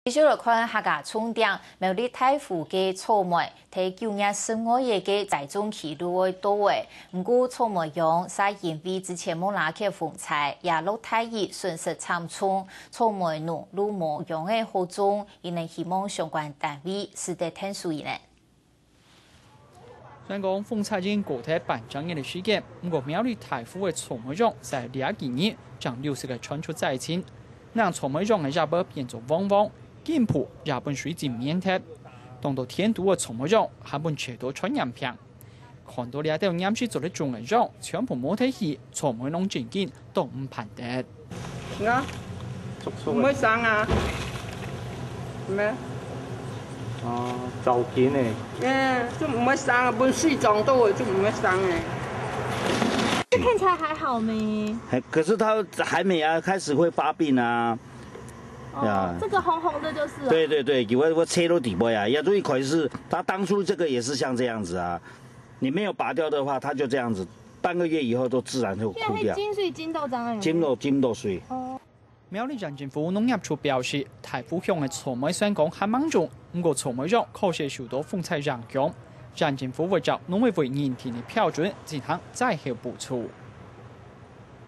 繼續來看客家重點，苗栗大埔嘅草莓，喺9月15日嘅栽種期都會到位。唔過草莓用在因為之前冇拿起風采，也落大雨，損失慘重。草莓農如冇用嘅好種，亦能希望相關單位適得聽數呢。雖然講風采已經過咗半整年嘅時間，不過苗栗大埔嘅草莓種在2幾年將60個傳出災情，讓草莓種嘅葉波變做汪汪。劍譜也本水晶面貼，當到天都嘅草莓種，還本切到傳染病。看到呢一條岩石做的種類種，全部冇睇起，草莓農正經都唔判得。啊，唔會生啊？咩？哦，早見呢？就唔會生啊，本水種都會就唔會生誒。這看起來還好咩？可是它還沒啊，開始會發病啊。哦，這個紅紅的就是。對對對，我切到底部呀，也注意可是它當初這個也是像這樣子啊，你沒有拔掉的話，它就這樣子，半個月以後都自然會枯掉。金水金豆漿金豆水。哦。苗栗縣政府農業處表示，大埔鄉嘅草莓雖然講還蠻種，不過草莓種確實受到風采影響。縣政府會照農委會認定的標準進行災後補助。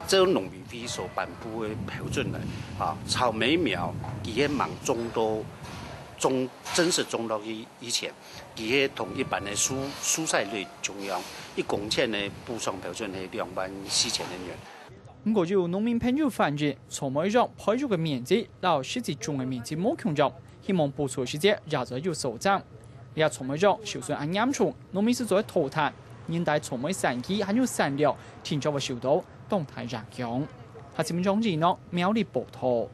這農委會所頒布的標準呢，草莓苗佢喺忙種正式種到以前，佢喺同一般的蔬菜類種樣，一公頃的補償標準係24000元。不過有農民朋友反映，草莓種培育嘅面積，然後實際種嘅面積冇強咗，希望補助時節也就有所增。而草莓種就算按嚴重，農民是作為淘汰，年代草莓產期還有產量，天就會受到動態影響。下次民眾熱鬧苗栗報道。